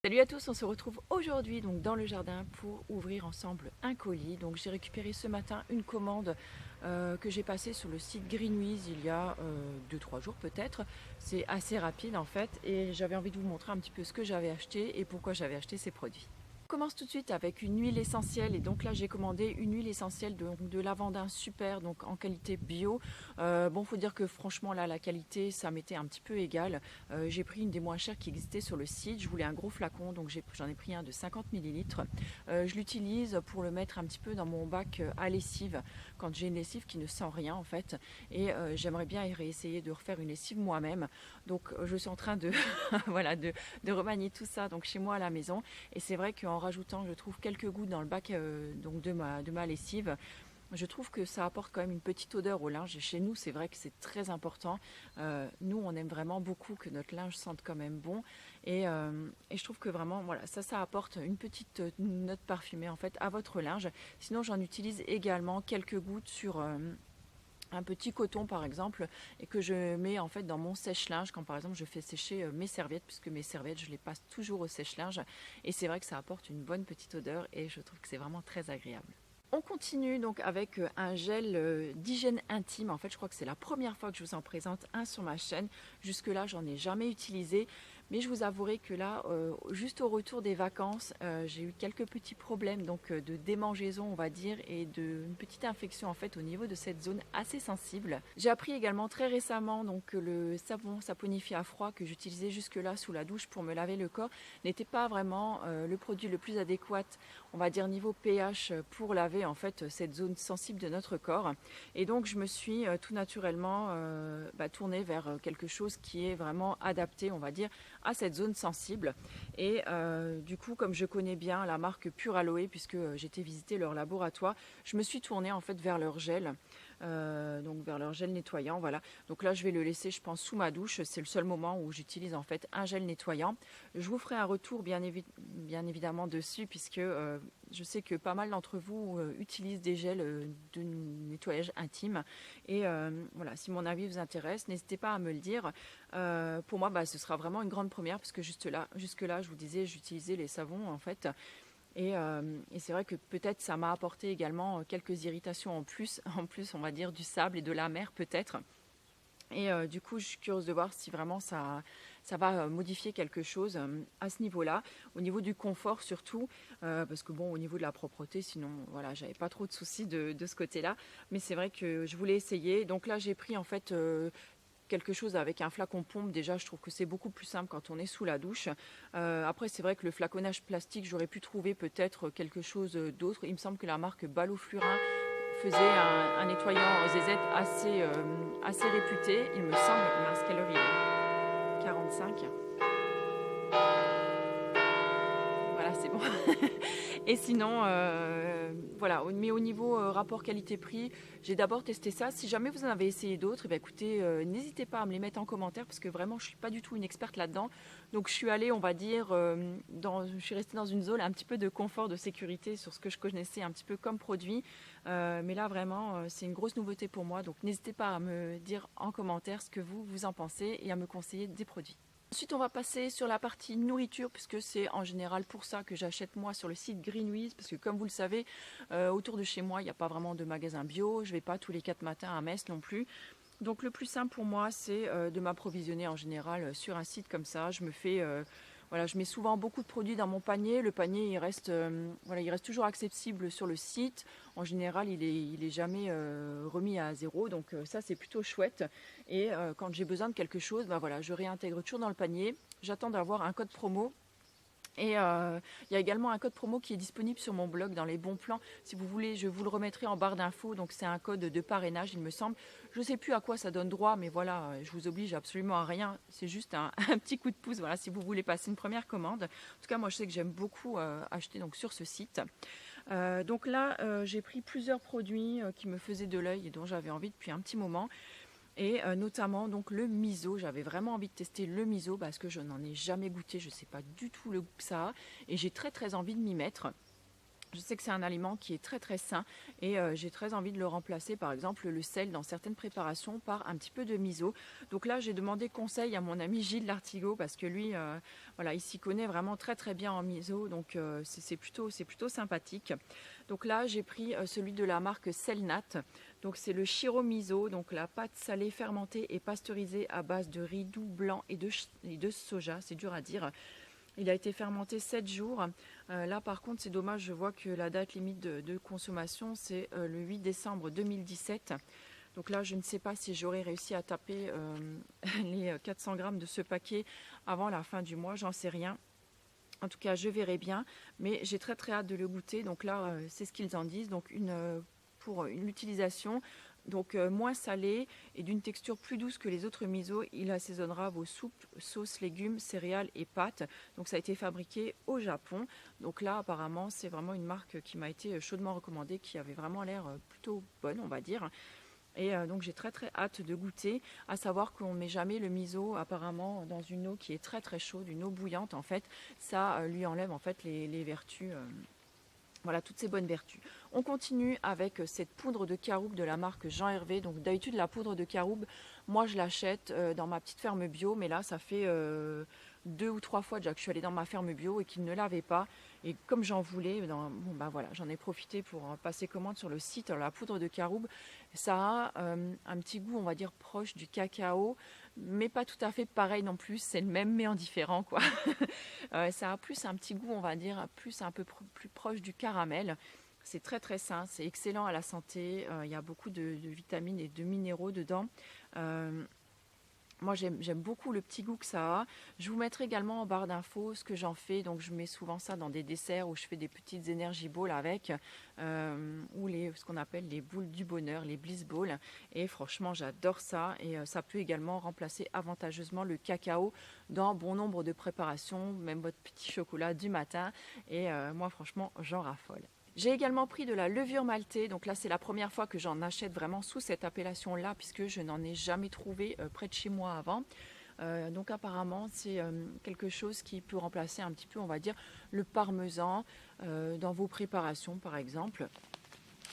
Salut à tous, on se retrouve aujourd'hui donc dans le jardin pour ouvrir ensemble un colis. Donc j'ai récupéré ce matin une commande que j'ai passée sur le site Greenwiz il y a 2-3 jours peut-être. C'est assez rapide en fait et j'avais envie de vous montrer un petit peu ce que j'avais acheté et pourquoi j'avais acheté ces produits. On commence tout de suite avec une huile essentielle et donc là j'ai commandé une huile essentielle de lavandin super, donc en qualité bio. Bon, faut dire que franchement là la qualité ça m'était un petit peu égal. J'ai pris une des moins chères qui existait sur le site. Je voulais un gros flacon donc j'en ai pris un de 50 millilitres. Je l'utilise pour le mettre un petit peu dans mon bac à lessive quand j'ai une lessive qui ne sent rien en fait, et j'aimerais bien réessayer de refaire une lessive moi-même. Donc je suis en train de voilà de remanier tout ça donc chez moi à la maison, et c'est vrai qu'en rajoutant, je trouve, quelques gouttes dans le bac donc de ma lessive, je trouve que ça apporte quand même une petite odeur au linge. Et chez nous, c'est vrai que c'est très important. Nous, on aime vraiment beaucoup que notre linge sente quand même bon. Et je trouve que vraiment, voilà, ça apporte une petite note parfumée en fait à votre linge. Sinon, j'en utilise également quelques gouttes sur un petit coton par exemple, et que je mets en fait dans mon sèche-linge quand par exemple je fais sécher mes serviettes, puisque mes serviettes je les passe toujours au sèche-linge, et c'est vrai que ça apporte une bonne petite odeur et je trouve que c'est vraiment très agréable. On continue donc avec un gel d'hygiène intime. En fait, je crois que c'est la première fois que je vous en présente un sur ma chaîne. Jusque-là, j'en ai jamais utilisé. Mais je vous avouerai que là, juste au retour des vacances, j'ai eu quelques petits problèmes donc de démangeaison, on va dire, et une petite infection en fait au niveau de cette zone assez sensible. J'ai appris également très récemment donc que le savon saponifié à froid que j'utilisais jusque-là sous la douche pour me laver le corps n'était pas vraiment le produit le plus adéquat, on va dire niveau pH, pour laver en fait cette zone sensible de notre corps. Et donc je me suis tout naturellement tournée vers quelque chose qui est vraiment adapté, on va dire, à cette zone sensible. Et du coup, comme je connais bien la marque Pure Aloe, puisque j'étais visiter leur laboratoire, je me suis tournée en fait vers leur gel. Donc vers leur gel nettoyant, voilà. Donc là je vais le laisser, je pense, sous ma douche. C'est le seul moment où j'utilise en fait un gel nettoyant. Je vous ferai un retour bien évidemment dessus, puisque je sais que pas mal d'entre vous utilisent des gels de nettoyage intime. Et voilà, si mon avis vous intéresse, n'hésitez pas à me le dire. Pour moi, ce sera vraiment une grande première, parce que jusque-là, je vous disais, j'utilisais les savons en fait. Et c'est vrai que peut-être ça m'a apporté également quelques irritations en plus, on va dire, du sable et de la mer peut-être. Et du coup, je suis curieuse de voir si vraiment ça va modifier quelque chose à ce niveau-là, au niveau du confort surtout, parce que bon, au niveau de la propreté, sinon, voilà, j'avais pas trop de soucis de ce côté-là. Mais c'est vrai que je voulais essayer. Donc là, j'ai pris en fait quelque chose avec un flacon pompe. Déjà, je trouve que c'est beaucoup plus simple quand on est sous la douche. Après, c'est vrai que le flaconnage plastique, j'aurais pu trouver peut-être quelque chose d'autre. Il me semble que la marque Baloflurin faisait un nettoyant ZZ assez réputé, il me semble. Mince, quelle heure il est? 45. Voilà, c'est bon. Et sinon, voilà, mais au niveau rapport qualité-prix, j'ai d'abord testé ça. Si jamais vous en avez essayé d'autres, écoutez, n'hésitez pas à me les mettre en commentaire, parce que vraiment, je ne suis pas du tout une experte là-dedans. Donc, je suis allée, on va dire, je suis restée dans une zone un petit peu de confort, de sécurité sur ce que je connaissais un petit peu comme produit. Mais là, vraiment, c'est une grosse nouveauté pour moi. Donc, n'hésitez pas à me dire en commentaire ce que vous en pensez et à me conseiller des produits. Ensuite, on va passer sur la partie nourriture, puisque c'est en général pour ça que j'achète moi sur le site Greenwiz, parce que comme vous le savez, autour de chez moi, il n'y a pas vraiment de magasin bio. Je ne vais pas tous les 4 matins à Metz non plus. Donc le plus simple pour moi, c'est de m'approvisionner en général sur un site comme ça. Voilà, je mets souvent beaucoup de produits dans mon panier. Le panier, voilà, il reste toujours accessible sur le site. En général, il est jamais remis à zéro. Donc ça, c'est plutôt chouette. Et quand j'ai besoin de quelque chose, voilà, je réintègre toujours dans le panier. J'attends d'avoir un code promo. Et il y a également un code promo qui est disponible sur mon blog dans les bons plans. Si vous voulez, je vous le remettrai en barre d'infos. Donc c'est un code de parrainage, il me semble. Je ne sais plus à quoi ça donne droit, mais voilà, je vous oblige absolument à rien. C'est juste un petit coup de pouce, voilà, si vous voulez passer une première commande. En tout cas, moi je sais que j'aime beaucoup acheter donc sur ce site. Donc là, j'ai pris plusieurs produits qui me faisaient de l'œil et dont j'avais envie depuis un petit moment. Et notamment donc le miso. J'avais vraiment envie de tester le miso parce que je n'en ai jamais goûté. Je ne sais pas du tout le goût que ça a. Et j'ai très très envie de m'y mettre. Je sais que c'est un aliment qui est très très sain et j'ai très envie de le remplacer, par exemple le sel dans certaines préparations par un petit peu de miso. Donc là, j'ai demandé conseil à mon ami Gilles Lartigot parce que lui, voilà, il s'y connaît vraiment très très bien en miso, donc c'est plutôt sympathique. Donc là, j'ai pris celui de la marque Selnat. Donc c'est le Shiro Miso, donc la pâte salée fermentée et pasteurisée à base de riz doux blanc et de soja, c'est dur à dire. Il a été fermenté 7 jours. Là, par contre, c'est dommage, je vois que la date limite de consommation, c'est le 8 décembre 2017. Donc là, je ne sais pas si j'aurais réussi à taper les 400 grammes de ce paquet avant la fin du mois, j'en sais rien. En tout cas, je verrai bien, mais j'ai très très hâte de le goûter. Donc là, c'est ce qu'ils en disent. Donc pour une utilisation donc moins salée et d'une texture plus douce que les autres miso, il assaisonnera vos soupes, sauces, légumes, céréales et pâtes. Donc ça a été fabriqué au Japon. Donc là, apparemment, c'est vraiment une marque qui m'a été chaudement recommandée, qui avait vraiment l'air plutôt bonne, on va dire. Et donc j'ai très très hâte de goûter, à savoir qu'on ne met jamais le miso apparemment dans une eau qui est très très chaude, une eau bouillante en fait. Ça lui enlève en fait les vertus, voilà toutes ces bonnes vertus. On continue avec cette poudre de caroube de la marque Jean Hervé. Donc d'habitude la poudre de caroube, moi je l'achète dans ma petite ferme bio, mais là ça fait 2 ou 3 fois déjà que je suis allée dans ma ferme bio et qu'ils ne l'avaient pas. Et comme j'en voulais, bon bah voilà, j'en ai profité pour passer commande sur le site. Alors, la poudre de caroube, ça a un petit goût, on va dire, proche du cacao, mais pas tout à fait pareil non plus. C'est le même, mais en différent, quoi. Ça a plus un petit goût, on va dire, plus un peu plus proche du caramel. C'est très très sain, c'est excellent à la santé. Il y a beaucoup de vitamines et de minéraux dedans. Euh, Moi, j'aime beaucoup le petit goût que ça a. Je vous mettrai également en barre d'infos ce que j'en fais. Donc, je mets souvent ça dans des desserts où je fais des petites energy balls avec, ou ce qu'on appelle les boules du bonheur, les bliss balls. Et franchement, j'adore ça. Et ça peut également remplacer avantageusement le cacao dans bon nombre de préparations, même votre petit chocolat du matin. Et moi, franchement, j'en raffole. J'ai également pris de la levure maltée, donc là c'est la première fois que j'en achète vraiment sous cette appellation-là puisque je n'en ai jamais trouvé près de chez moi avant. Donc apparemment c'est quelque chose qui peut remplacer un petit peu, on va dire, le parmesan dans vos préparations par exemple.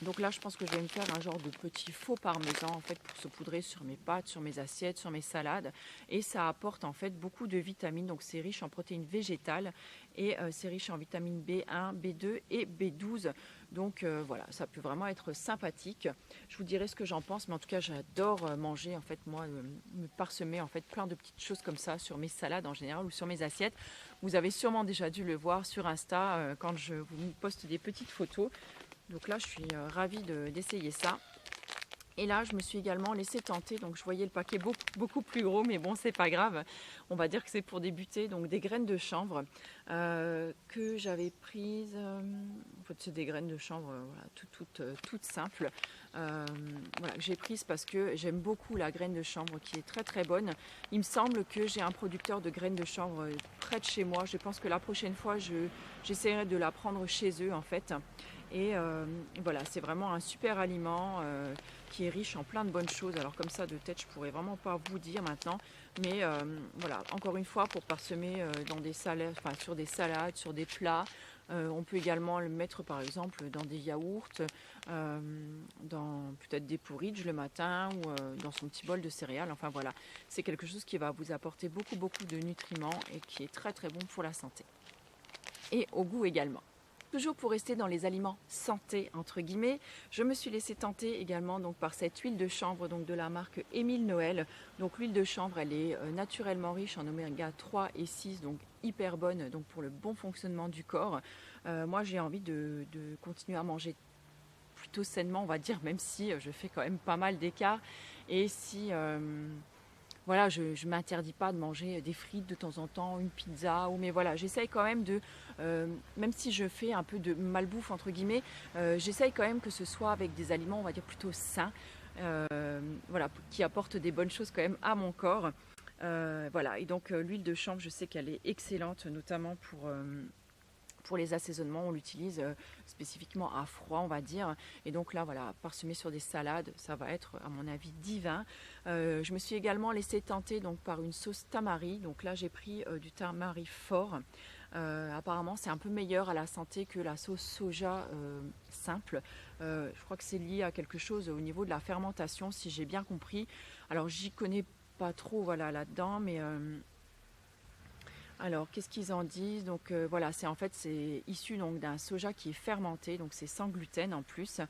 Donc là, je pense que je vais me faire un genre de petit faux parmesan en fait pour saupoudrer sur mes pâtes, sur mes assiettes, sur mes salades. Et ça apporte en fait beaucoup de vitamines. Donc c'est riche en protéines végétales et c'est riche en vitamines B1, B2 et B12. Donc voilà, ça peut vraiment être sympathique. Je vous dirai ce que j'en pense, mais en tout cas, j'adore manger en fait moi, me parsemer en fait plein de petites choses comme ça sur mes salades en général ou sur mes assiettes. Vous avez sûrement déjà dû le voir sur Insta quand je vous poste des petites photos. Donc là, je suis ravie d'essayer ça. Et là, je me suis également laissée tenter. Donc, je voyais le paquet beaucoup plus gros, mais bon, c'est pas grave. On va dire que c'est pour débuter. Donc, des graines de chanvre que j'avais prises. En fait, c'est des graines de chanvre voilà, toutes simples. Voilà, que j'ai prises parce que j'aime beaucoup la graine de chanvre qui est très très bonne. Il me semble que j'ai un producteur de graines de chanvre près de chez moi. Je pense que la prochaine fois, j'essaierai de la prendre chez eux en fait. Et voilà, c'est vraiment un super aliment qui est riche en plein de bonnes choses. Alors comme ça de tête, je pourrais vraiment pas vous dire maintenant. Mais voilà, encore une fois, pour parsemer dans des salades, enfin, sur des salades, sur des plats. On peut également le mettre par exemple dans des yaourts, dans peut-être des porridge le matin ou dans son petit bol de céréales. Enfin voilà, c'est quelque chose qui va vous apporter beaucoup de nutriments et qui est très très bon pour la santé. Et au goût également. Toujours pour rester dans les aliments santé entre guillemets, je me suis laissée tenter également donc par cette huile de chanvre donc de la marque Émile Noël. Donc l'huile de chanvre, elle est naturellement riche en oméga 3 et 6, donc hyper bonne donc pour le bon fonctionnement du corps. Moi j'ai envie de continuer à manger plutôt sainement, on va dire, même si je fais quand même pas mal d'écart. Et si voilà, je ne m'interdis pas de manger des frites de temps en temps, une pizza, mais voilà, j'essaye quand même même si je fais un peu de malbouffe entre guillemets, j'essaye quand même que ce soit avec des aliments, on va dire, plutôt sains, voilà, qui apportent des bonnes choses quand même à mon corps. Voilà, et donc l'huile de chanvre, je sais qu'elle est excellente, notamment pour les assaisonnements, on l'utilise spécifiquement à froid, on va dire. Et donc là, voilà, parsemé sur des salades, ça va être, à mon avis, divin. Je me suis également laissée tenter donc, par une sauce tamari. Donc là, j'ai pris du tamari fort. Apparemment c'est un peu meilleur à la santé que la sauce soja simple. Je crois que c'est lié à quelque chose au niveau de la fermentation, si j'ai bien compris. Alors j'y connais pas trop, voilà, là-dedans, mais alors qu'est-ce qu'ils en disent? Donc voilà, c'est issu donc d'un soja qui est fermenté, donc c'est sans gluten en plus.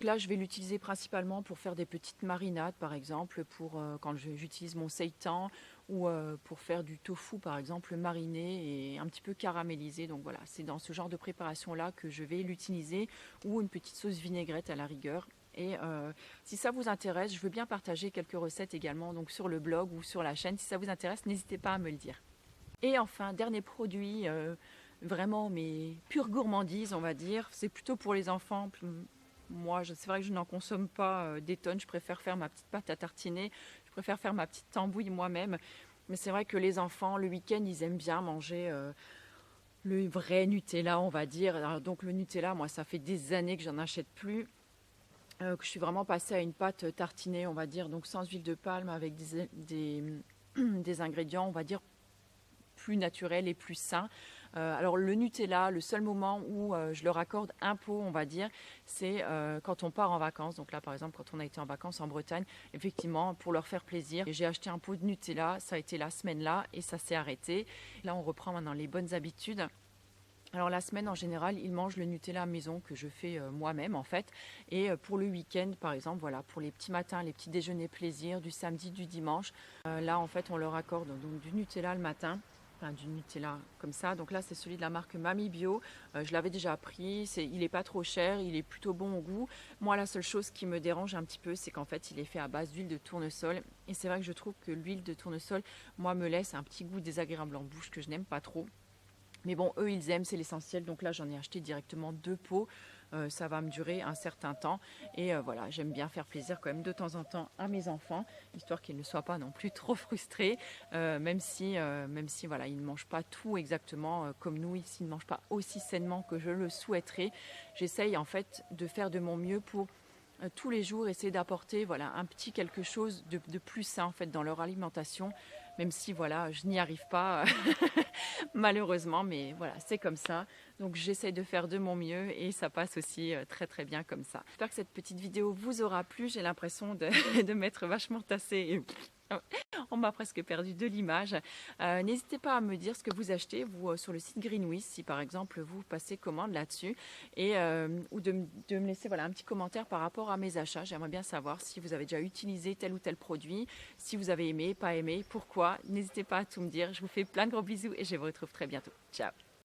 Et là je vais l'utiliser principalement pour faire des petites marinades, par exemple, pour quand j'utilise mon seitan, ou pour faire du tofu par exemple mariné et un petit peu caramélisé. Donc voilà, c'est dans ce genre de préparation là que je vais l'utiliser, ou une petite sauce vinaigrette à la rigueur. Et si ça vous intéresse, je veux bien partager quelques recettes également donc sur le blog ou sur la chaîne. Si ça vous intéresse, n'hésitez pas à me le dire. Et enfin, dernier produit, vraiment mais pure gourmandise, on va dire. C'est plutôt pour les enfants. Moi, c'est vrai que je n'en consomme pas des tonnes. Je préfère faire ma petite pâte à tartiner. Je préfère faire ma petite tambouille moi-même. Mais c'est vrai que les enfants, le week-end, ils aiment bien manger le vrai Nutella, on va dire. Alors, donc le Nutella, moi, ça fait des années que j'en achète plus. Que je suis vraiment passée à une pâte tartinée, on va dire, donc sans huile de palme, avec des ingrédients, on va dire, plus naturel et plus sain. Alors le Nutella, le seul moment où je leur accorde un pot, on va dire, c'est quand on part en vacances. Donc là, par exemple, quand on a été en vacances en Bretagne, effectivement, pour leur faire plaisir, j'ai acheté un pot de Nutella. Ça a été la semaine là et ça s'est arrêté. Là, on reprend maintenant les bonnes habitudes. Alors la semaine en général, ils mangent le Nutella maison que je fais moi-même en fait. Et pour le week-end par exemple, voilà, pour les petits matins, les petits déjeuners plaisir du samedi, du dimanche, là en fait on leur accorde donc du Nutella le matin. Enfin, du Nutella comme ça. Donc là c'est celui de la marque Mamie Bio. Je l'avais déjà pris, il n'est pas trop cher, il est plutôt bon au goût. Moi la seule chose qui me dérange un petit peu, c'est qu'en fait il est fait à base d'huile de tournesol. Et c'est vrai que je trouve que l'huile de tournesol, moi, me laisse un petit goût désagréable en bouche que je n'aime pas trop. Mais bon, eux, ils aiment, c'est l'essentiel. Donc là, j'en ai acheté directement 2 pots. Ça va me durer un certain temps. Et voilà, j'aime bien faire plaisir quand même de temps en temps à mes enfants, histoire qu'ils ne soient pas non plus trop frustrés. Même si voilà, ils ne mangent pas tout exactement comme nous. Ils ne mangent pas aussi sainement que je le souhaiterais. J'essaye en fait de faire de mon mieux pour tous les jours essayer d'apporter voilà, un petit quelque chose de plus sain en fait dans leur alimentation, même si voilà, je n'y arrive pas malheureusement, mais voilà, c'est comme ça. Donc j'essaie de faire de mon mieux et ça passe aussi très très bien comme ça. J'espère que cette petite vidéo vous aura plu. J'ai l'impression de m'être vachement tassée. On m'a presque perdu de l'image. N'hésitez pas à me dire ce que vous achetez, vous, sur le site Greenwiz, si par exemple vous passez commande là-dessus, et ou de me laisser voilà, un petit commentaire par rapport à mes achats. J'aimerais bien savoir si vous avez déjà utilisé tel ou tel produit, si vous avez aimé, pas aimé, pourquoi. N'hésitez pas à tout me dire. Je vous fais plein de gros bisous et je vous retrouve très bientôt. Ciao!